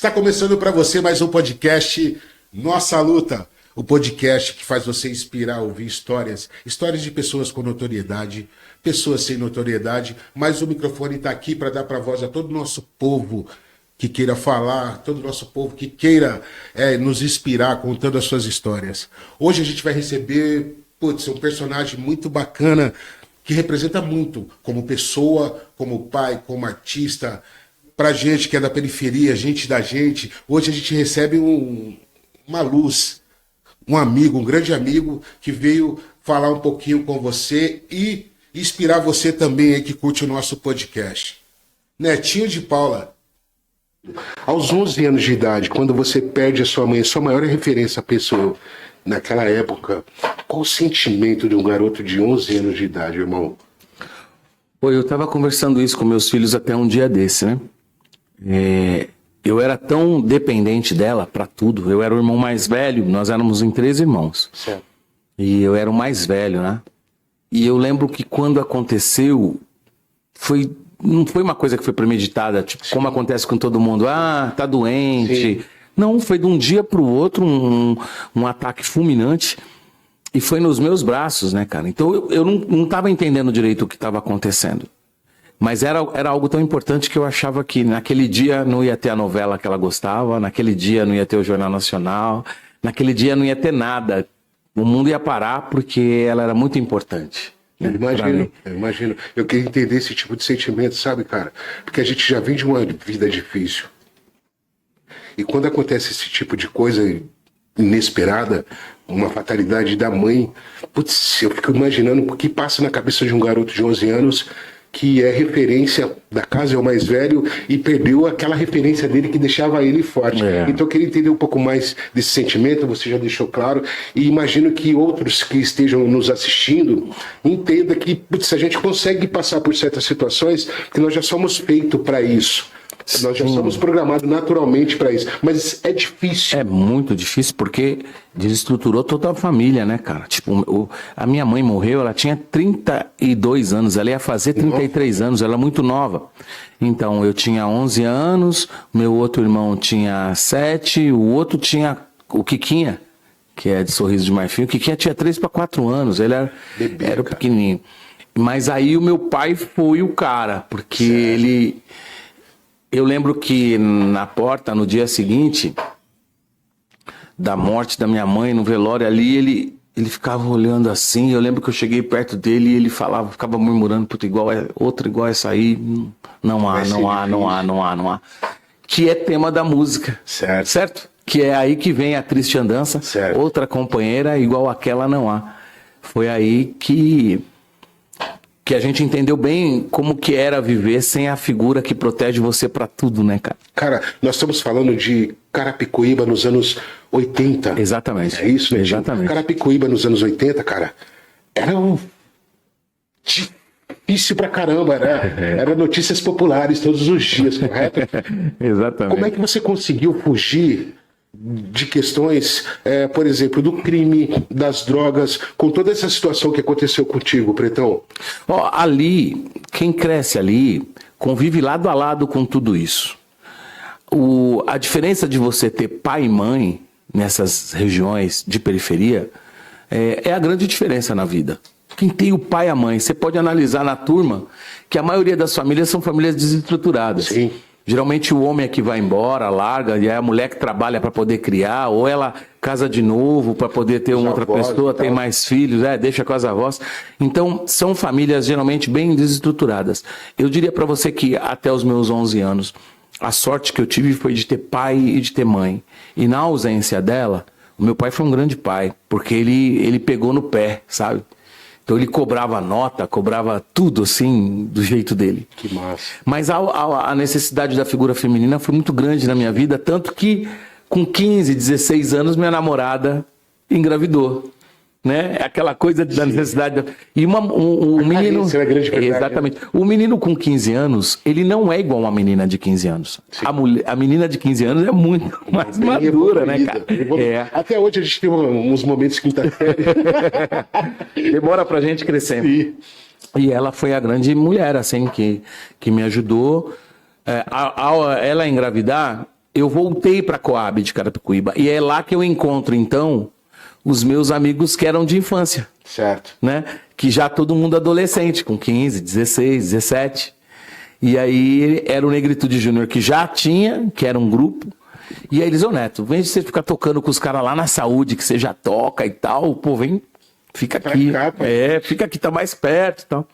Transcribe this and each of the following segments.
Está começando para você mais um podcast Nossa Luta. O podcast que faz você inspirar, ouvir histórias de pessoas com notoriedade, pessoas sem notoriedade, mas o microfone está aqui para dar para voz a todo o nosso povo que queira falar, todo o nosso povo que queira nos inspirar contando as suas histórias. Hoje a gente vai receber um personagem muito bacana que representa muito como pessoa, como pai, como artista, pra gente que é da periferia, gente da gente. Hoje a gente recebe uma luz, um amigo, um grande amigo que veio falar um pouquinho com você e inspirar você também aí que curte o nosso podcast. Netinho de Paula. Aos 11 anos de idade, quando você perde a sua mãe, a sua maior referência à pessoa naquela época, qual o sentimento de um garoto de 11 anos de idade, irmão? Pô, eu tava conversando isso com meus filhos até um dia desse, né? Eu era tão dependente dela pra tudo. Eu era o irmão mais velho, nós éramos em 3 irmãos. Certo. E eu era o mais velho, né? E eu lembro que quando aconteceu, não foi uma coisa que foi premeditada, tipo, como acontece com todo mundo. Ah, tá doente. Sim. Não, foi de um dia pro outro um ataque fulminante. E foi nos meus braços, né, cara? Então eu não tava entendendo direito o que estava acontecendo. Mas era algo tão importante que eu achava que naquele dia não ia ter a novela que ela gostava, naquele dia não ia ter o Jornal Nacional, naquele dia não ia ter nada. O mundo ia parar porque ela era muito importante. Eu imagino. Eu queria entender esse tipo de sentimento, sabe, cara? Porque a gente já vem de uma vida difícil. E quando acontece esse tipo de coisa inesperada, uma fatalidade da mãe, putz, eu fico imaginando o que passa na cabeça de um garoto de 11 anos que é referência da casa, é o mais velho, e perdeu aquela referência dele que deixava ele forte. Então eu queria entender um pouco mais desse sentimento, você já deixou claro, e imagino que outros que estejam nos assistindo entendam que putz, a gente consegue passar por certas situações, porque nós já somos feitos para isso. Nós já somos programados naturalmente para isso. Mas é difícil. É muito difícil porque desestruturou toda a família, né, cara? Tipo, a minha mãe morreu, ela tinha 32 anos, ela ia fazer 33 anos, ela é muito nova. Então, eu tinha 11 anos, meu outro irmão tinha 7, o outro tinha o Quiquinha, que é de Sorriso de Marfim. O Quiquinha tinha 3 para 4 anos, ele era pequenininho. Mas aí o meu pai foi o cara, porque ele... Eu lembro que na porta, no dia seguinte da morte da minha mãe, no velório ali, ele ficava olhando assim. Eu lembro que eu cheguei perto dele e ele ficava murmurando, puta, outra igual essa aí, não há. Que é tema da música, certo? Que é aí que vem a triste andança, certo. Outra companheira igual aquela não há. Foi aí que a gente entendeu bem como que era viver sem a figura que protege você pra tudo, né, cara? Cara, nós estamos falando de Carapicuíba nos anos 80. Exatamente. É isso, né? Exatamente. Carapicuíba nos anos 80, cara, era difícil pra caramba, era notícias populares todos os dias, correto? Exatamente. Como é que você conseguiu fugir de questões, por exemplo, do crime, das drogas, com toda essa situação que aconteceu contigo, Pretão? Ali, quem cresce ali, convive lado a lado com tudo isso. A diferença de você ter pai e mãe nessas regiões de periferia é a grande diferença na vida. Quem tem o pai e a mãe, você pode analisar na turma que a maioria das famílias são famílias desestruturadas. Sim. Geralmente o homem é que vai embora, larga, e é a mulher que trabalha para poder criar, ou ela casa de novo para poder ter uma outra pessoa, tem mais filhos, deixa com as avós. Então, são famílias geralmente bem desestruturadas. Eu diria para você que até os meus 11 anos, a sorte que eu tive foi de ter pai e de ter mãe. E na ausência dela, o meu pai foi um grande pai, porque ele pegou no pé, sabe? Então ele cobrava nota, cobrava tudo assim, do jeito dele. Que massa. Mas a necessidade da figura feminina foi muito grande na minha vida, tanto que com 15, 16 anos minha namorada engravidou. Né? Aquela coisa da necessidade. E o menino. Isso é grande verdade, exatamente. Né? O menino com 15 anos, ele não é igual a uma menina de 15 anos. A menina de 15 anos é muito mais madura, né, cara? Até hoje a gente tem uns momentos quinta série. Demora pra gente crescer. Sim. E ela foi a grande mulher, assim, que me ajudou. Ela engravidar, eu voltei para a Coab de Carapicuíba. E é lá que eu encontro, então, os meus amigos que eram de infância. Certo. Né? Que já todo mundo adolescente, com 15, 16, 17. E aí era o Negritude Júnior que já tinha, que era um grupo. E aí eles, ô Neto, vem de você ficar tocando com os caras lá na Saúde, que você já toca e tal, pô, vem, fica aqui. Fica aqui, tá mais perto e tal.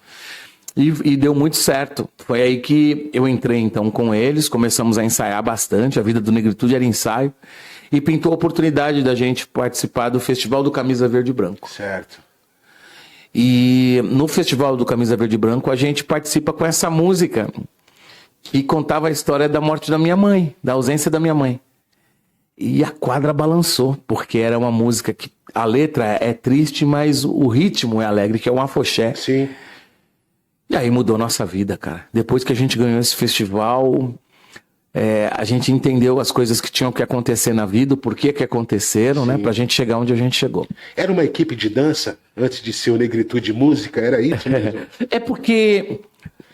E deu muito certo. Foi aí que eu entrei então com eles, começamos a ensaiar bastante, a vida do Negritude era ensaio, e pintou a oportunidade da gente participar do Festival do Camisa Verde e Branco. Certo. E no Festival do Camisa Verde e Branco a gente participa com essa música que contava a história da morte da minha mãe, da ausência da minha mãe. E a quadra balançou, porque era uma música que a letra é triste, mas o ritmo é alegre, que é um afoxé. Sim. E aí mudou nossa vida, cara. Depois que a gente ganhou esse festival, a gente entendeu as coisas que tinham que acontecer na vida, o porquê que aconteceram, né? Pra gente chegar onde a gente chegou. Era uma equipe de dança, antes de ser o Negritude Música, era isso mesmo? É porque...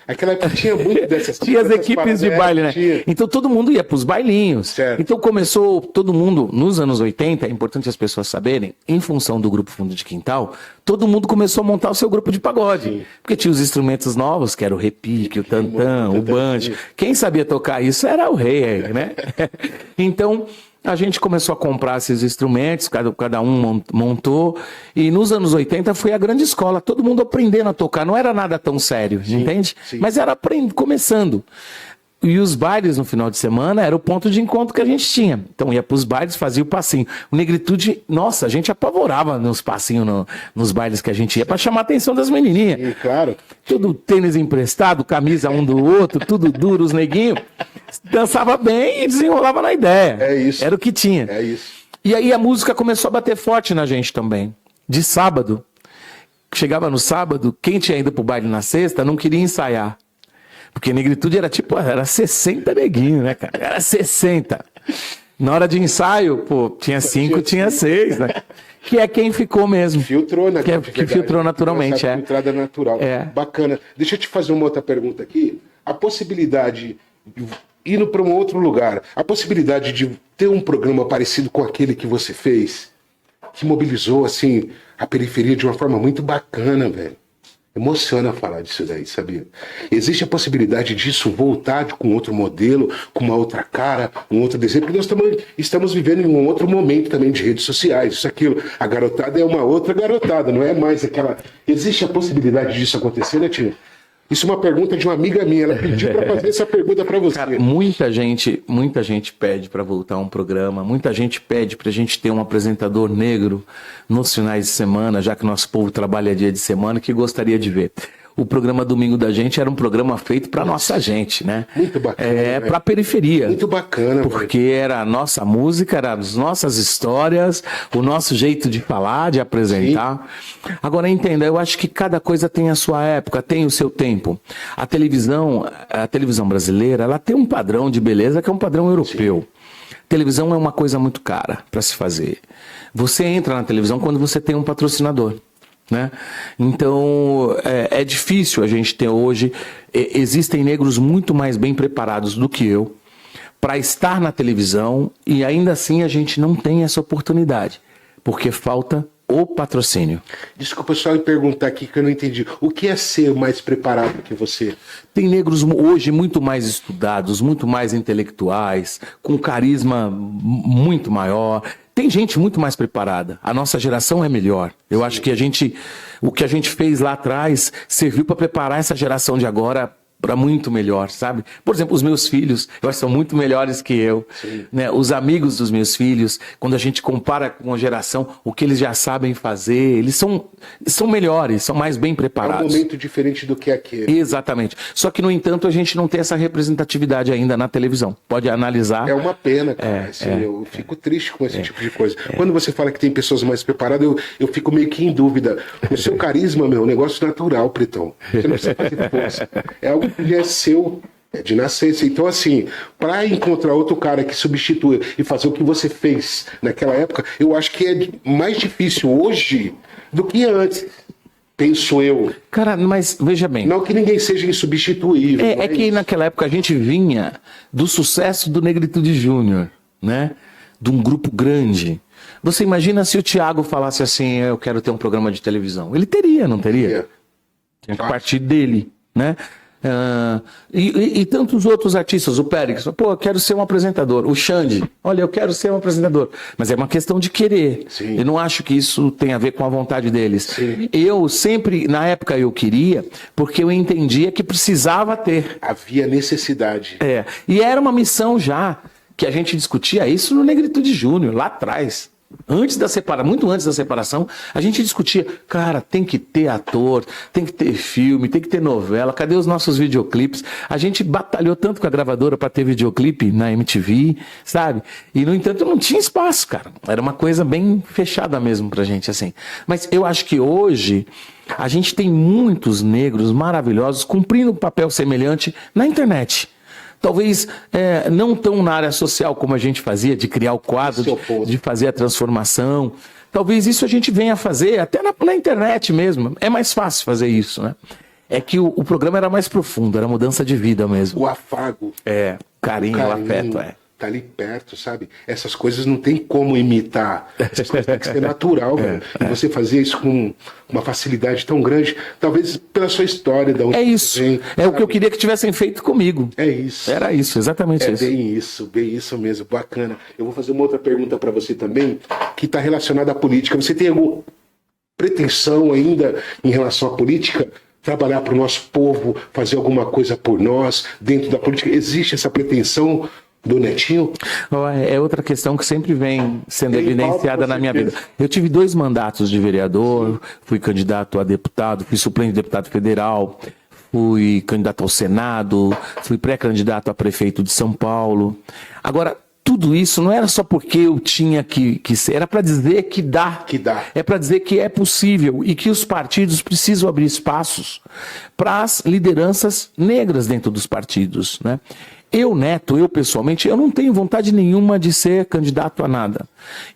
Aquela época tinha muito dessas... Tinha as equipes de baile, né? Tinha. Então todo mundo ia pros bailinhos. Certo. Então começou todo mundo, nos anos 80, é importante as pessoas saberem, em função do grupo Fundo de Quintal, todo mundo começou a montar o seu grupo de pagode. Sim. Porque tinha os instrumentos novos, que era o repique, o tantã, o banjo. Quem sabia tocar isso era o rei, né? Então... a gente começou a comprar esses instrumentos, cada um montou, e nos anos 80 foi a grande escola, todo mundo aprendendo a tocar, não era nada tão sério, entende? Sim. Mas era começando. E os bailes no final de semana era o ponto de encontro que a gente tinha. Então ia pros bailes, fazia o passinho. O Negritude, nossa, a gente apavorava nos passinhos, nos bailes que a gente ia, pra chamar a atenção das menininhas. Sim, claro. Tudo tênis emprestado, camisa um do outro, tudo duro, os neguinhos. Dançava bem e desenrolava na ideia. É isso. Era o que tinha. É isso. E aí a música começou a bater forte na gente também. De sábado. Chegava no sábado, quem tinha ido pro baile na sexta não queria ensaiar. Porque Negritude era 60 neguinhos, né, cara? Era 60. Na hora de ensaio, pô, tinha 5, tinha 6, né? Que é quem ficou mesmo. Filtrou, né? Que filtrou naturalmente, Filtrada natural. Bacana. Deixa eu te fazer uma outra pergunta aqui. A possibilidade, indo para um outro lugar, a possibilidade de ter um programa parecido com aquele que você fez, que mobilizou, assim, a periferia de uma forma muito bacana, velho. Emociona falar disso daí, sabia? Existe a possibilidade disso voltar com outro modelo, com uma outra cara, um outro desenho, porque nós estamos vivendo em um outro momento também de redes sociais, isso, aquilo. A garotada é uma outra garotada, não é mais aquela... Existe a possibilidade disso acontecer, né, Tio? Isso é uma pergunta de uma amiga minha, ela pediu para fazer essa pergunta para você. Cara, muita gente pede para voltar a um programa, muita gente pede para a gente ter um apresentador negro nos finais de semana, já que nosso povo trabalha dia de semana, que gostaria de ver. O programa Domingo da Gente era um programa feito para nossa gente, né? Muito bacana. Para a periferia. Muito bacana. Porque era a nossa música, eram as nossas histórias, o nosso jeito de falar, de apresentar. Sim. Agora, entenda, eu acho que cada coisa tem a sua época, tem o seu tempo. A televisão brasileira, ela tem um padrão de beleza que é um padrão europeu. Sim. Televisão é uma coisa muito cara para se fazer. Você entra na televisão quando você tem um patrocinador. Né? Então é difícil a gente ter hoje. Existem negros muito mais bem preparados do que eu para estar na televisão e ainda assim a gente não tem essa oportunidade porque falta o patrocínio. Desculpa só me perguntar aqui que eu não entendi. O que é ser mais preparado que você? Tem negros hoje muito mais estudados, muito mais intelectuais, com carisma muito maior. Tem gente muito mais preparada. A nossa geração é melhor. Eu acho que o que a gente fez lá atrás serviu para preparar essa geração de agora para muito melhor, sabe? Por exemplo, os meus filhos, eu acho que são muito melhores que eu. Né? Os amigos dos meus filhos, quando a gente compara com a geração, o que eles já sabem fazer, eles são melhores, são mais bem preparados. É um momento diferente do que aquele. Exatamente. Só que, no entanto, a gente não tem essa representatividade ainda na televisão. Pode analisar. É uma pena, cara. Eu fico triste com esse tipo de coisa. Quando você fala que tem pessoas mais preparadas, eu fico meio que em dúvida. O seu carisma, meu, é um negócio natural, Pretão. Você não precisa fazer força. É algo que é seu, é de nascença. Então, assim, para encontrar outro cara que substitua e fazer o que você fez naquela época, eu acho que é mais difícil hoje do que antes. penso eu. Cara, mas veja bem. Não que ninguém seja insubstituível. É que naquela época a gente vinha do sucesso do Negritude Júnior, né? De um grupo grande. Você imagina se o Thiago falasse assim, eu quero ter um programa de televisão. Ele teria, não teria? Tinha que partir dele, né? E tantos outros artistas, o Périx, pô, eu quero ser um apresentador. O Xande, olha, eu quero ser um apresentador. Mas é uma questão de querer. Sim. Eu não acho que isso tem a ver com a vontade deles. Sim. Eu sempre, na época eu queria, porque eu entendia que precisava ter. Havia necessidade. E era uma missão já, que a gente discutia isso no Negritude Júnior, lá atrás. Muito antes da separação, a gente discutia, cara, tem que ter ator, tem que ter filme, tem que ter novela, cadê os nossos videoclipes? A gente batalhou tanto com a gravadora para ter videoclipe na MTV, sabe? E, no entanto, não tinha espaço, cara. Era uma coisa bem fechada mesmo pra gente, assim. Mas eu acho que hoje a gente tem muitos negros maravilhosos cumprindo um papel semelhante na internet. Talvez não tão na área social como a gente fazia, de criar o quadro, de fazer a transformação. Talvez isso a gente venha fazer até na internet mesmo. É mais fácil fazer isso, né? É que o programa era mais profundo, era mudança de vida mesmo. O afago. Carinho, o afeto, tá ali perto, sabe? Essas coisas não tem como imitar. Essas coisas tem que ser natural, velho. E você fazia isso com uma facilidade tão grande, talvez pela sua história. Da onde isso. Vem, o que eu queria que tivessem feito comigo. É isso. Era isso, exatamente isso. Bem isso mesmo, bacana. Eu vou fazer uma outra pergunta para você também, que está relacionada à política. Você tem alguma pretensão ainda em relação à política? Trabalhar para o nosso povo, fazer alguma coisa por nós, dentro da política? Existe essa pretensão do Netinho? É outra questão que sempre vem sendo evidenciada na minha vida. Eu tive 2 mandatos de vereador, fui candidato a deputado, fui suplente de deputado federal, fui candidato ao Senado, fui pré-candidato a prefeito de São Paulo. Agora, tudo isso não era só porque eu tinha que ser, era para dizer que dá. É para dizer que é possível e que os partidos precisam abrir espaços para as lideranças negras dentro dos partidos, né? Eu, Neto, pessoalmente, eu não tenho vontade nenhuma de ser candidato a nada.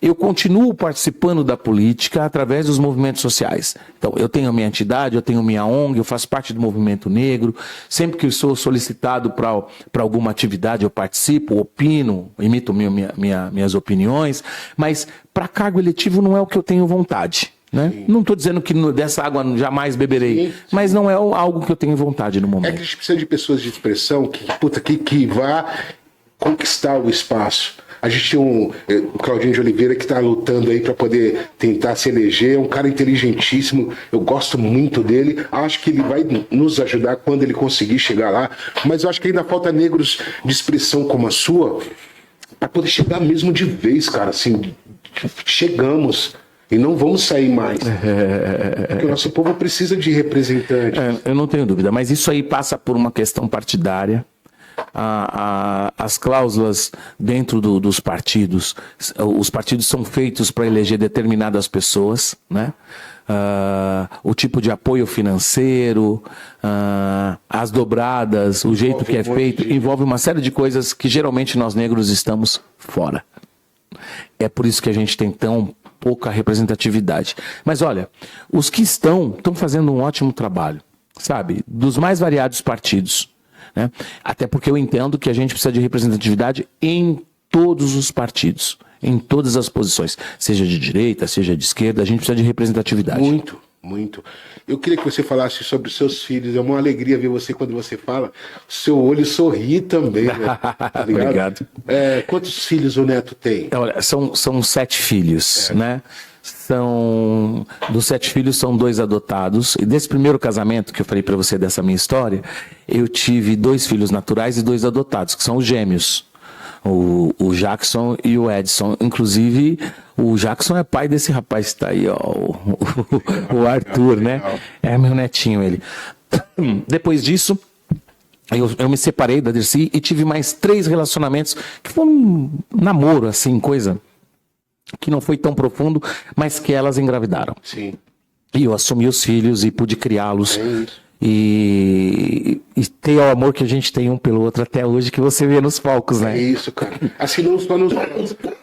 Eu continuo participando da política através dos movimentos sociais. Então, eu tenho a minha entidade, eu tenho minha ONG, eu faço parte do movimento negro. Sempre que eu sou solicitado para alguma atividade, eu participo, opino, imito minhas opiniões. Mas para cargo eletivo não é o que eu tenho vontade. Né? Não estou dizendo que dessa água jamais beberei, sim. Mas não é algo que eu tenho vontade no momento. É que a gente precisa de pessoas de expressão que vá conquistar o espaço. A gente tem o Claudinho de Oliveira que está lutando aí para poder tentar se eleger, é um cara inteligentíssimo, eu gosto muito dele, acho que ele vai nos ajudar quando ele conseguir chegar lá, mas eu acho que ainda falta negros de expressão como a sua para poder chegar mesmo de vez, cara, assim, chegamos. E não vamos sair mais. Porque o nosso povo precisa de representantes. Eu não tenho dúvida, mas isso aí passa por uma questão partidária. As cláusulas dentro dos partidos, os partidos são feitos para eleger determinadas pessoas, né? O tipo de apoio financeiro, as dobradas, o jeito que é feito, envolve uma série de coisas que geralmente nós negros estamos fora. É por isso que a gente tem tão pouca representatividade. Mas olha, os que estão fazendo um ótimo trabalho, sabe? Dos mais variados partidos, né? Até porque eu entendo que a gente precisa de representatividade em todos os partidos, em todas as posições, seja de direita, seja de esquerda, a gente precisa de representatividade. Muito. Eu queria que você falasse sobre os seus filhos. É uma alegria ver você quando você fala. O seu olho sorri também, né? Tá Obrigado. Quantos filhos o Neto tem? Olha, são 7 filhos, né? Dos 7 filhos, são 2 adotados. E desse primeiro casamento que eu falei para você dessa minha história, eu tive 2 filhos naturais e 2 adotados, que são os gêmeos. O Jackson e o Edson. Inclusive, o Jackson é pai desse rapaz que está aí, ó, o Arthur, né? É meu netinho ele. Depois disso, eu me separei da Dercy e tive mais 3 relacionamentos que foram um namoro, assim, coisa que não foi tão profundo, mas que elas engravidaram. Sim. E eu assumi os filhos e pude criá-los. e ter o amor que a gente tem um pelo outro até hoje, que você vê nos palcos, né? É isso, cara. Assim, não só nos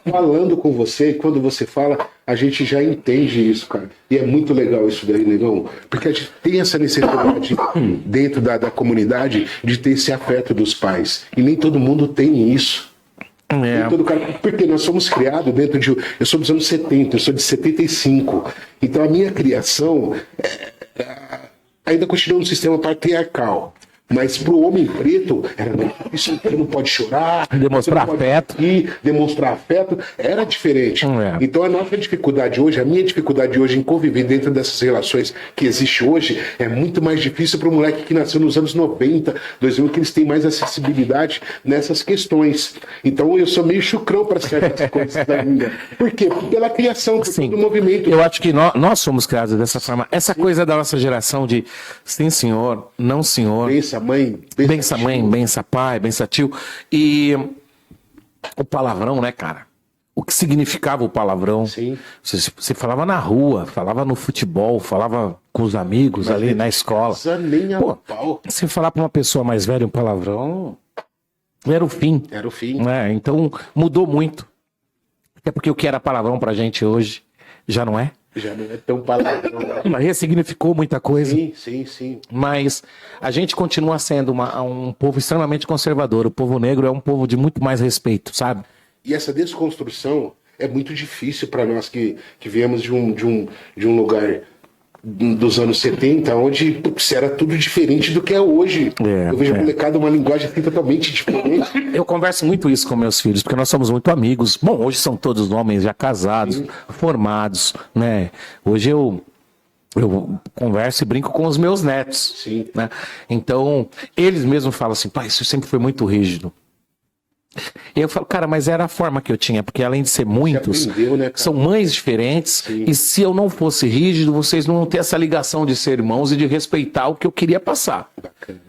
falando com você, quando você fala, a gente já entende isso, cara. E é muito legal isso daí, negão, porque a gente tem essa necessidade dentro da comunidade de ter esse afeto dos pais. E nem todo mundo tem isso. É. Todo cara, porque nós somos criados dentro de... Eu sou dos anos 70, eu sou de 75. Então a minha criação ainda continua um sistema patriarcal. Mas para o homem preto, era isso, ele não pode chorar, Demonstrar afeto. Demonstrar afeto era diferente. É. Então a nossa dificuldade hoje, a minha dificuldade hoje em conviver dentro dessas relações que existe hoje, é muito mais difícil para o moleque que nasceu nos anos 90, 2000, que eles têm mais acessibilidade nessas questões. Então eu sou meio chucrão para certas coisas da vida. Por quê? Pela criação, por todo o movimento. Eu acho que nós somos criados dessa forma. Essa coisa da nossa geração de sim senhor, não senhor. Bença mãe, Bença mãe, bença pai, bença tio. E o palavrão, né, cara? O que significava o palavrão? Sim. Você falava na rua, falava no futebol, falava com os amigos ali na escola. Nem a Pô, pau. você falar pra uma pessoa mais velha um palavrão, era o fim. Era o fim. Né? Então mudou muito. Até porque o que era palavrão pra gente hoje já não é. Já não é tão palavrão. Mas ressignificou muita coisa. Sim. Mas a gente continua sendo um povo extremamente conservador. O povo negro é um povo de muito mais respeito, sabe? E essa desconstrução é muito difícil para nós que viemos de um lugar dos anos 70, onde putz, era tudo diferente do que é hoje. Eu vejo a molecada uma linguagem assim, totalmente diferente. Eu converso muito isso com meus filhos, porque nós somos muito amigos. Bom, hoje são todos homens já casados, formados, né? Hoje eu converso e brinco com os meus netos. Sim. Né? Então, eles mesmos falam assim, pai, isso sempre foi muito rígido. E eu falo, cara, mas era a forma que eu tinha, porque além de ser muitos, aprendeu, né, cara? são mães diferentes, Sim. e se eu não fosse rígido, vocês não iam ter essa ligação de ser irmãos e de respeitar o que eu queria passar. Bacana.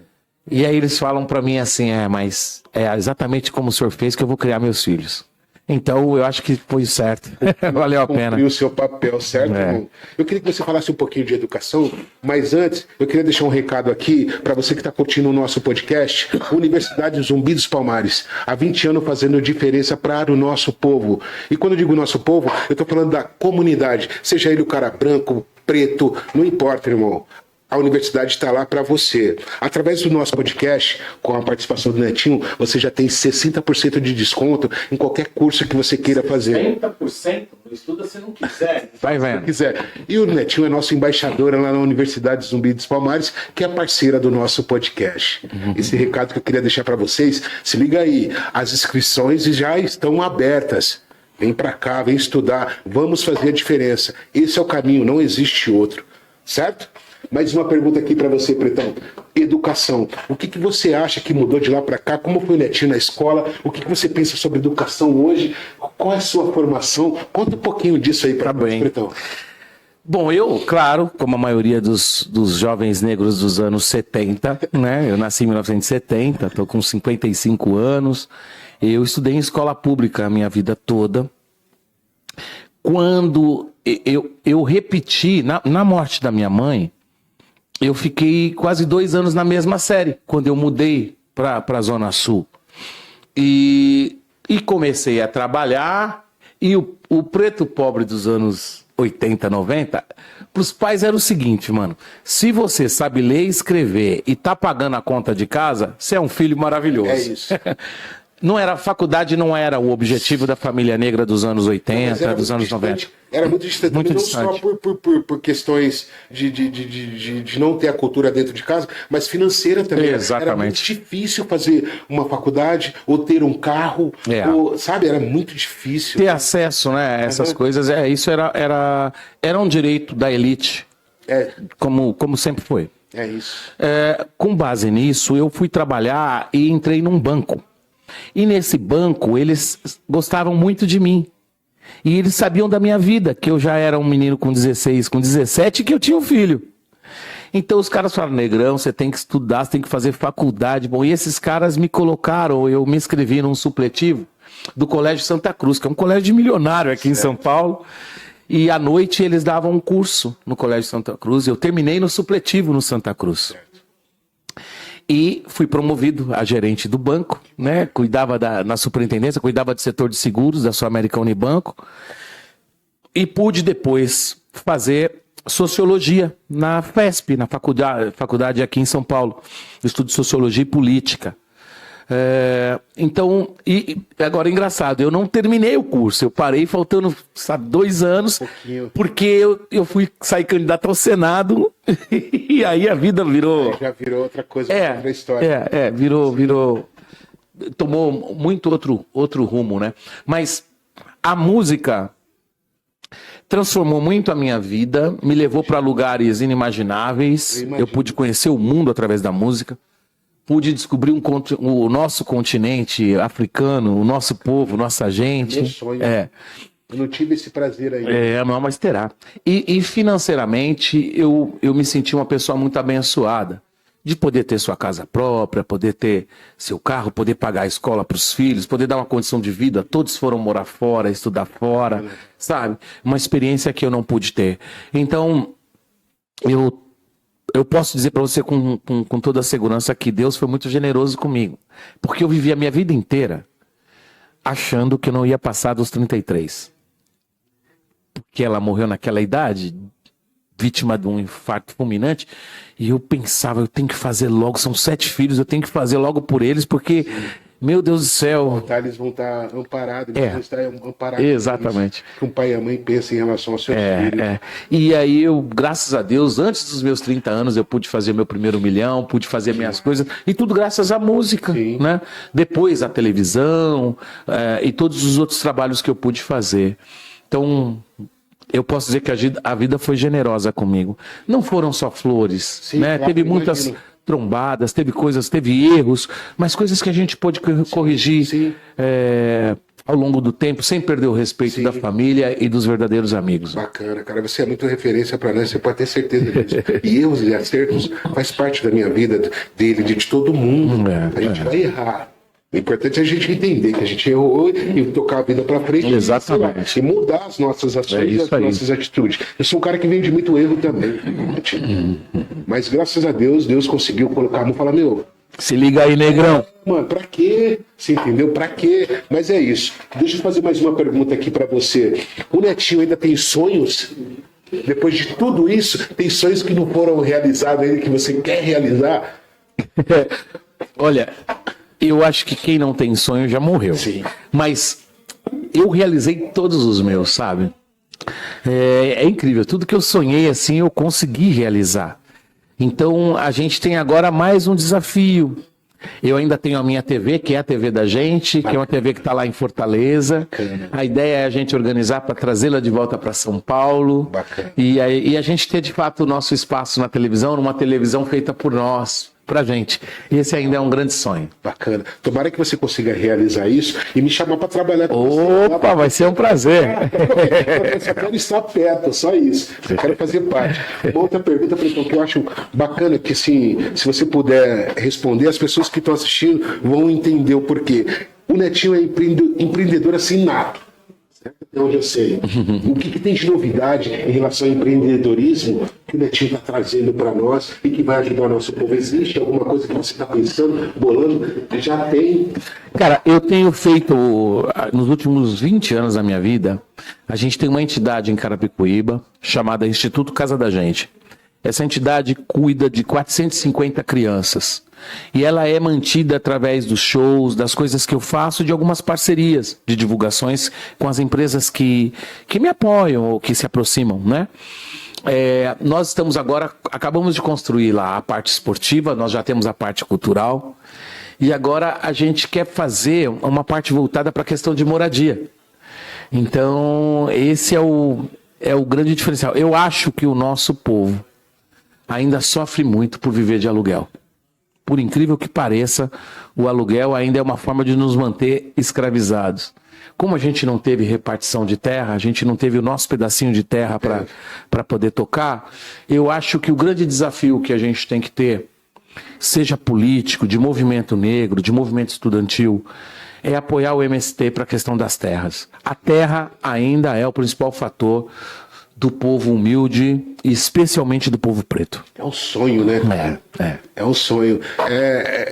E aí eles falam pra mim assim, mas é exatamente como o senhor fez que eu vou criar meus filhos. Então eu acho que foi certo, valeu a pena. Cumpriu o seu papel, certo, irmão? Eu queria que você falasse um pouquinho de educação, mas antes eu queria deixar um recado aqui para você que está curtindo o nosso podcast. Universidade Zumbi dos Palmares, há 20 anos fazendo diferença para o nosso povo. E quando eu digo nosso povo, eu estou falando da comunidade, seja ele o cara branco, preto, não importa, irmão. A universidade está lá para você. Através do nosso podcast, com a participação do Netinho, você já tem 60% de desconto em qualquer curso que você queira fazer. 60%? Não estuda se não quiser. Vai vendo. Se quiser. E o Netinho é nosso embaixador lá na Universidade Zumbi dos Palmares, que é parceira do nosso podcast. Esse recado que eu queria deixar para vocês, se liga aí, as inscrições já estão abertas. Vem para cá, vem estudar, vamos fazer a diferença. Esse é o caminho, não existe outro. Certo? Mais uma pergunta aqui para você, Pretão. Educação. O que você acha que mudou de lá para cá? Como foi o Netinho na escola? O que você pensa sobre educação hoje? Qual é a sua formação? Conta um pouquinho disso aí para nós, Pretão. Bom, eu, claro, como a maioria dos jovens negros dos anos 70, né? Eu nasci em 1970, estou com 55 anos. Eu estudei em escola pública a minha vida toda. Quando eu repeti, na morte da minha mãe, eu fiquei quase 2 anos na mesma série, quando eu mudei para a Zona Sul. E comecei a trabalhar, e o preto pobre dos anos 80, 90, para os pais era o seguinte, mano, se você sabe ler e escrever e tá pagando a conta de casa, você é um filho maravilhoso. É isso. Não era, faculdade não era o objetivo da família negra dos anos 80, dos anos 90. Era muito distante, Muito não distante. só por questões de não ter a cultura dentro de casa, mas financeira também. Exatamente. Era muito difícil fazer uma faculdade ou ter um carro, ou, sabe? Era muito difícil. Ter acesso, né, a essas coisas, isso era um direito da elite, como sempre foi. É isso. Com base nisso, eu fui trabalhar e entrei num banco. E nesse banco, eles gostavam muito de mim. E eles sabiam da minha vida, que eu já era um menino com 16, com 17, e que eu tinha um filho. Então os caras falaram, negrão, você tem que estudar, você tem que fazer faculdade. Bom, e esses caras me colocaram, eu me inscrevi num supletivo do Colégio Santa Cruz, que é um colégio de milionário aqui em São Paulo. E à noite eles davam um curso no Colégio Santa Cruz. Eu terminei no supletivo no Santa Cruz. E fui promovido a gerente do banco, né? Cuidava na superintendência, cuidava do setor de seguros da Sul-América Unibanco. E pude depois fazer sociologia na FESP, na faculdade aqui em São Paulo. Eu estudo sociologia e política. Então, agora engraçado, eu não terminei o curso, eu parei faltando, sabe, 2 anos, porque eu fui sair candidato ao Senado e aí a vida virou... Já virou outra coisa, outra história. Virou, tomou muito outro rumo, né? Mas a música transformou muito a minha vida, me levou para lugares inimagináveis, eu pude conhecer o mundo através da música. Pude descobrir o nosso continente africano, o nosso povo, nossa gente. Meu sonho. Eu não tive esse prazer ainda. Não, mas terá. E financeiramente, eu me senti uma pessoa muito abençoada. De poder ter sua casa própria, poder ter seu carro, poder pagar a escola para os filhos, poder dar uma condição de vida. Todos foram morar fora, estudar fora, sabe? Uma experiência que eu não pude ter. Então, eu posso dizer para você com toda a segurança que Deus foi muito generoso comigo. Porque eu vivi a minha vida inteira achando que eu não ia passar dos 33. Porque ela morreu naquela idade, vítima de um infarto fulminante, e eu pensava, eu tenho que fazer logo, são 7 filhos, eu tenho que fazer logo por eles, porque... Meu Deus do céu. Eles vão estar amparados, eles vão estar amparados. Exatamente. Que um pai e a mãe pensam em relação aos seus filhos. E aí eu, graças a Deus, antes dos meus 30 anos, eu pude fazer meu primeiro milhão, pude fazer minhas coisas, e tudo graças à música, né? Depois a televisão, e todos os outros trabalhos que eu pude fazer. Então, eu posso dizer que a vida foi generosa comigo. Não foram só flores, né? Teve muitas... trombadas, teve erros, mas coisas que a gente pôde corrigir ao longo do tempo, sem perder o respeito da família e dos verdadeiros amigos. Bacana, cara, você é muito referência para nós, você pode ter certeza disso. E erros e acertos faz parte da minha vida, dele, de todo mundo. A gente vai errar. O importante é a gente entender que a gente errou e tocar a vida para frente. Exatamente. E mudar as nossas ações e as nossas atitudes. Eu sou um cara que vem de muito erro também. Mas graças a Deus, Deus conseguiu colocar a mão e falar, meu... Se liga aí, negrão. Mano, pra quê? Você entendeu? Pra quê? Mas é isso. Deixa eu fazer mais uma pergunta aqui pra você. O Netinho ainda tem sonhos? Depois de tudo isso, tem sonhos que não foram realizados ainda, que você quer realizar? Olha... Eu acho que quem não tem sonho já morreu. Sim. Mas eu realizei todos os meus, sabe? É incrível. Tudo que eu sonhei assim, eu consegui realizar. Então, a gente tem agora mais um desafio. Eu ainda tenho a minha TV, que é a TV da gente, que é uma TV que está lá em Fortaleza. Bacana. A ideia é a gente organizar para trazê-la de volta para São Paulo. Bacana. E a gente ter, de fato, o nosso espaço na televisão, numa televisão feita por nós. Pra gente. Esse ainda é um grande sonho. Bacana. Tomara que você consiga realizar isso e me chamar para trabalhar com você. Opa, vai ser um prazer. Eu só quero estar perto, só isso. Eu quero fazer parte. Uma outra pergunta, então, que eu acho bacana, que assim, se você puder responder, as pessoas que estão assistindo vão entender o porquê. O Netinho é empreendedor assim nato. Até onde eu sei. O que tem de novidade em relação ao empreendedorismo que o Netinho está trazendo para nós e que vai ajudar o nosso povo? Existe alguma coisa que você está pensando, bolando? Já tem? Cara, eu tenho feito, nos últimos 20 anos da minha vida, a gente tem uma entidade em Carapicuíba chamada Instituto Casa da Gente. Essa entidade cuida de 450 crianças. E ela é mantida através dos shows, das coisas que eu faço, de algumas parcerias de divulgações com as empresas que me apoiam ou que se aproximam, né? Nós estamos agora, acabamos de construir lá a parte esportiva, nós já temos a parte cultural, e agora a gente quer fazer uma parte voltada para a questão de moradia. Então, esse é o grande diferencial. Eu acho que o nosso povo ainda sofre muito por viver de aluguel. Por incrível que pareça, o aluguel ainda é uma forma de nos manter escravizados. Como a gente não teve repartição de terra, a gente não teve o nosso pedacinho de terra para poder tocar, eu acho que o grande desafio que a gente tem que ter, seja político, de movimento negro, de movimento estudantil, é apoiar o MST para a questão das terras. A terra ainda é o principal fator do povo humilde especialmente do povo preto. É um sonho, né? É um sonho.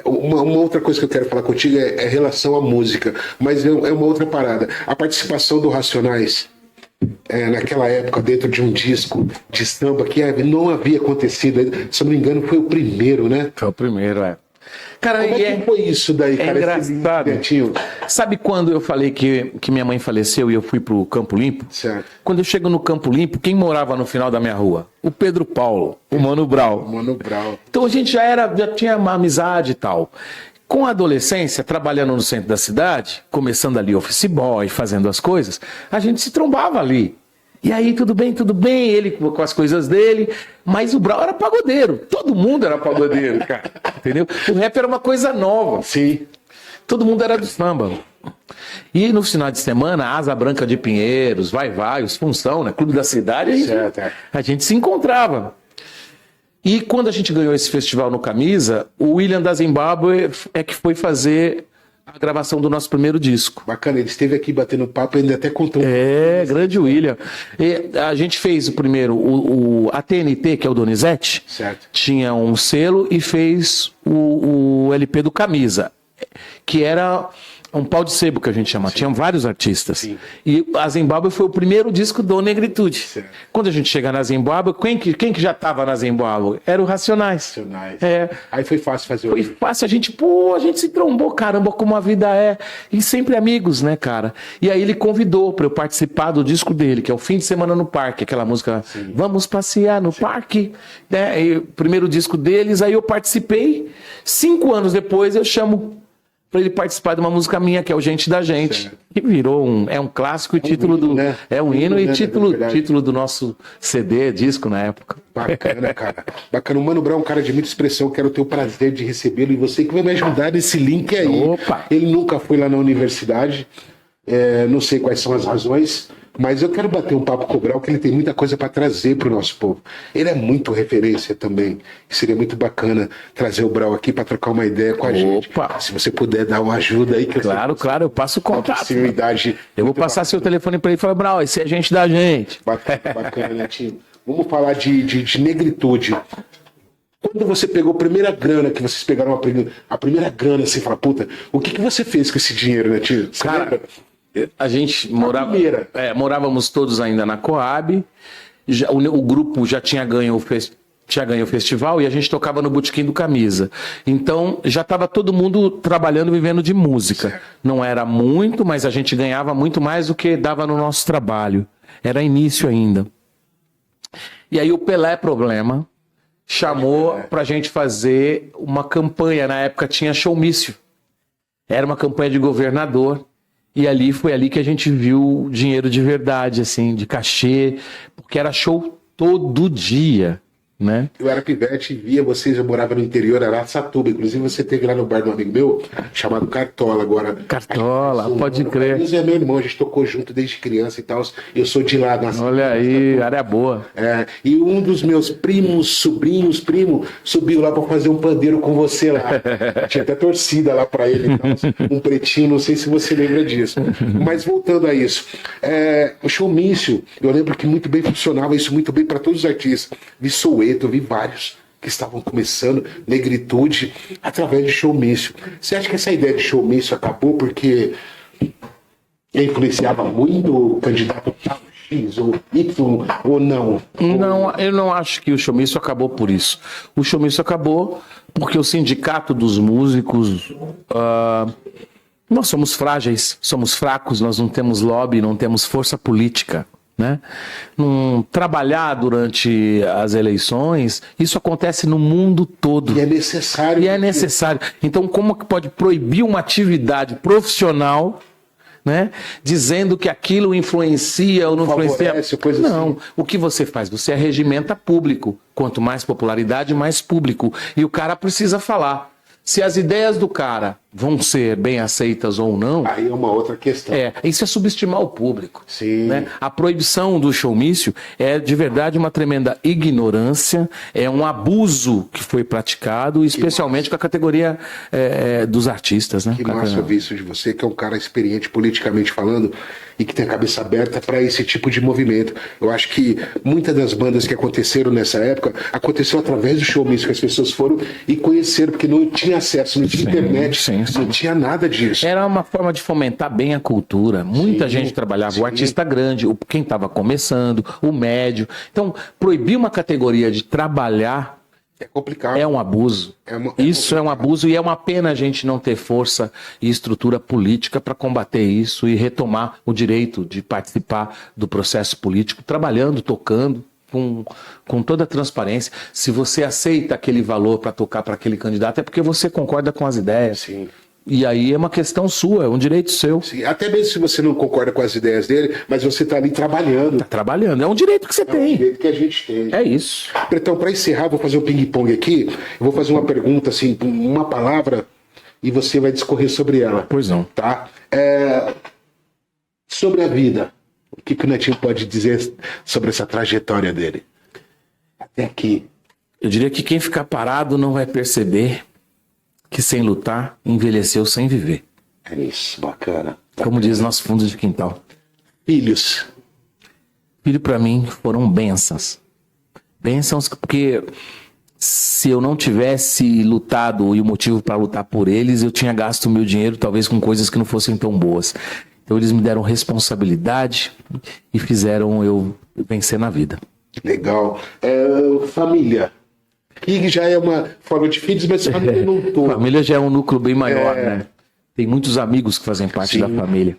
Uma outra coisa que eu quero falar contigo é relação à música, mas é uma outra parada. A participação do Racionais naquela época dentro de um disco de samba que não havia acontecido, se eu não me engano foi o primeiro, né? Foi o primeiro, Cara, como é que foi isso daí, cara? Engraçado. Sabe quando eu falei que minha mãe faleceu e eu fui pro Campo Limpo? Certo. Quando eu chego no Campo Limpo, quem morava no final da minha rua? O Pedro Paulo, o Mano Brown. Mano Brown. Então a gente já tinha uma amizade e tal. Com a adolescência, trabalhando no centro da cidade, começando ali office boy, fazendo as coisas, a gente se trombava ali. E aí, tudo bem, ele com as coisas dele, mas o Brown era pagodeiro. Todo mundo era pagodeiro, cara. Entendeu? O rap era uma coisa nova. Sim. Todo mundo era do samba. E no final de semana, Asa Branca de Pinheiros, Vai, os Função, né? Clube da Cidade, a gente se encontrava. E quando a gente ganhou esse festival no Camisa, o William da Zimbábue é que foi fazer a gravação do nosso primeiro disco. Bacana, ele esteve aqui batendo papo e ainda até contou. Grande William. E a gente fez o primeiro, a TNT, que é o Donizete, certo. Tinha um selo e fez o LP do Camisa, que era um pau de sebo que a gente chama. Sim. Tinha vários artistas. Sim. E a Zimbábue foi o primeiro disco do Negritude. Certo. Quando a gente chega na Zimbábue, quem que já estava na Zimbábue? Era o Racionais. Aí foi fácil fazer Foi fácil, a gente se trombou, caramba, como a vida é. E sempre amigos, né, cara? E aí ele convidou para eu participar do disco dele, que é o Fim de Semana no Parque, aquela música Vamos Passear no Parque, né? E o primeiro disco deles, aí eu participei. 5 anos depois eu chamo para ele participar de uma música minha, que é o Gente da Gente, certo. Que virou um clássico e título do... Né? É um hino e título do nosso CD, disco na época. Bacana, cara. Bacana. O Mano Brown é um cara de muita expressão, quero ter o prazer de recebê-lo e você que vai me ajudar nesse link aí. Opa. Ele nunca foi lá na universidade, não sei quais são as razões, mas eu quero bater um papo com o Brown, que ele tem muita coisa para trazer para o nosso povo. Ele é muito referência também. Seria muito bacana trazer o Brown aqui para trocar uma ideia com a gente. Se você puder dar uma ajuda aí. Que claro, eu passo o contato. Eu vou passar seu telefone para ele e falar, Brown, esse é gente da gente. Bacana, né, Tim? Vamos falar de negritude. Quando você pegou a primeira grana, que vocês pegaram a primeira grana, assim, fala, puta, o que você fez com esse dinheiro, né, Tio? Cara, a gente morávamos todos ainda na Coab, o grupo já tinha ganho o festival e a gente tocava no Botequim do Camisa. Então já estava todo mundo trabalhando, vivendo de música. Certo. Não era muito, mas a gente ganhava muito mais do que dava no nosso trabalho. Era início ainda. E aí o Pelé Problema chamou pra gente fazer uma campanha. Na época tinha showmício. Era uma campanha de governador. E foi ali que a gente viu dinheiro de verdade, assim, de cachê, porque era show todo dia, né? Eu era pivete, via vocês, eu morava no interior, Araçatuba. Inclusive você teve lá no bar de um amigo meu, chamado Cartola agora. Cartola, pode crer. O é meu irmão, a gente tocou junto desde criança e tal. Eu sou de lá. Olha aí, área boa. E um dos meus sobrinhos, subiu lá pra fazer um pandeiro com você lá. Tinha até torcida lá pra ele e tal. Um pretinho, não sei se você lembra disso. Mas voltando a isso, o showmício, eu lembro que muito bem funcionava isso muito bem pra todos os artistas. Vi Soweto, eu vi vários que estavam começando, negritude, através de showmício. Você acha que essa ideia de showmício acabou porque influenciava muito o candidato X ou Y ou não? Não, eu não acho que o showmício acabou por isso. O showmício acabou porque o sindicato dos músicos... nós somos frágeis, somos fracos, nós não temos lobby, não temos força política. Né? Trabalhar durante as eleições, isso acontece no mundo todo. E é necessário. Então, como que pode proibir uma atividade profissional, né? Dizendo que aquilo influencia ou não influencia? Não, assim. O que você faz? Você regimenta público. Quanto mais popularidade, mais público. E o cara precisa falar. Se as ideias do cara vão ser bem aceitas ou não. Aí é uma outra questão. Isso é subestimar o público. Sim. Né? A proibição do showmício é de verdade uma tremenda ignorância, é um abuso que foi praticado, especialmente com a categoria dos artistas. Né? Que massa ouvir isso de você, que é um cara experiente politicamente falando e que tem a cabeça aberta para esse tipo de movimento. Eu acho que muitas das bandas que aconteceram nessa época aconteceu através do showmício, que as pessoas foram e conheceram, porque não tinha acesso, não tinha internet, não tinha nada disso. Era uma forma de fomentar bem a cultura. Muita gente trabalhava, o artista grande, quem estava começando, o médio. Então, proibir uma categoria de trabalhar é complicado. É um abuso. Isso é um abuso e é uma pena a gente não ter força e estrutura política para combater isso e retomar o direito de participar do processo político, trabalhando, tocando, com toda a transparência. Se você aceita aquele valor para tocar para aquele candidato, é porque você concorda com as ideias. Sim. E aí é uma questão sua, é um direito seu. Sim, até mesmo se você não concorda com as ideias dele, mas você está ali trabalhando. Está trabalhando, é um direito que você tem. É um direito que a gente tem. É isso. Então, para encerrar, eu vou fazer um ping-pong aqui. Eu vou fazer uma pergunta, assim, uma palavra, e você vai discorrer sobre ela. Pois não. Tá? Sobre a vida, o que o Netinho pode dizer sobre essa trajetória dele? Até aqui. Eu diria que quem ficar parado não vai perceber que sem lutar, envelheceu sem viver. É isso, bacana. Como diz nosso fundo de quintal. Filhos. Filho para mim foram bênçãos. Bênçãos porque se eu não tivesse lutado e o motivo para lutar por eles, eu tinha gasto o meu dinheiro talvez com coisas que não fossem tão boas. Então eles me deram responsabilidade e fizeram eu vencer na vida. Legal. Família. Que já é uma forma de filhos, mas família não todo. Família já é um núcleo bem maior, né? Tem muitos amigos que fazem parte da família.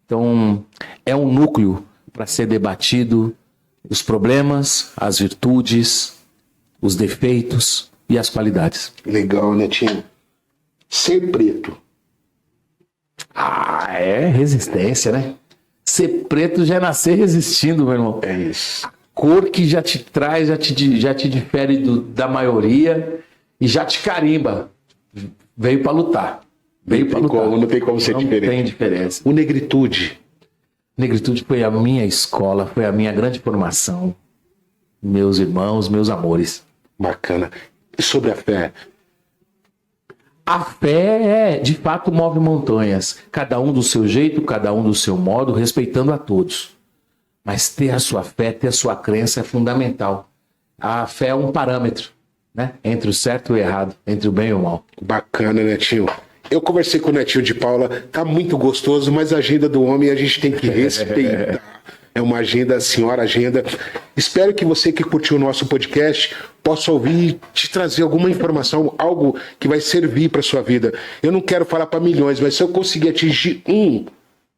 Então, é um núcleo para ser debatido os problemas, as virtudes, os defeitos e as qualidades. Legal, Netinho. Ser preto. É resistência, né? Ser preto já é nascer resistindo, meu irmão. É isso. Cor que já te traz, já te difere da maioria e já te carimba. Veio para lutar. Não tem como ser diferente. Não tem diferença. O negritude. Negritude foi a minha escola, foi a minha grande formação. Meus irmãos, meus amores. Bacana. E sobre a fé? A fé, de fato, move montanhas. Cada um do seu jeito, cada um do seu modo, respeitando a todos. Mas ter a sua fé, ter a sua crença é fundamental. A fé é um parâmetro, né? Entre o certo e o errado, entre o bem e o mal. Bacana, Netinho. Eu conversei com o Netinho de Paula, tá muito gostoso, mas a agenda do homem a gente tem que respeitar. É uma agenda, senhora agenda. Espero que você que curtiu o nosso podcast possa ouvir e te trazer alguma informação, algo que vai servir para sua vida. Eu não quero falar para milhões, mas se eu conseguir atingir um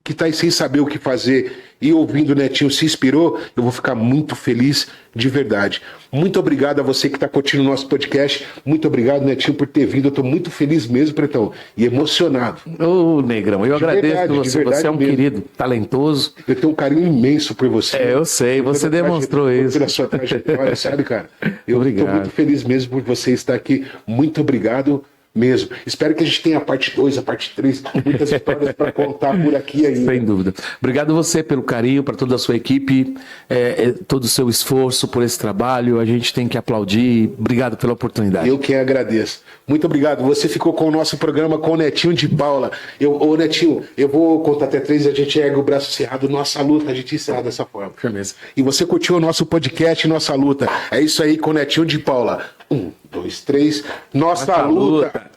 que está aí sem saber o que fazer e ouvindo o Netinho se inspirou, eu vou ficar muito feliz de verdade. Muito obrigado a você que está curtindo o nosso podcast. Muito obrigado, Netinho, por ter vindo. Eu estou muito feliz mesmo, Pretão, e emocionado. Ô, Negrão, eu agradeço você. Você é um querido, talentoso. Eu tenho um carinho imenso por você. Eu sei, você demonstrou isso. Pela sua trajetória, sabe, cara? Eu estou muito feliz mesmo por você estar aqui. Muito obrigado mesmo. Espero que a gente tenha a parte 2, a parte 3, muitas histórias para contar por aqui ainda. Sem dúvida. Obrigado você pelo carinho, para toda a sua equipe, todo o seu esforço por esse trabalho. A gente tem que aplaudir. Obrigado pela oportunidade. Eu que agradeço. Muito obrigado. Você ficou com o nosso programa com o Netinho de Paula. Ô, Netinho, eu vou contar até 3 e a gente ergue o braço cerrado. Nossa luta, a gente encerra dessa forma. Firmeza. E você curtiu o nosso podcast, Nossa Luta. É isso aí com o Netinho de Paula. 1, 2, 3. Nossa luta.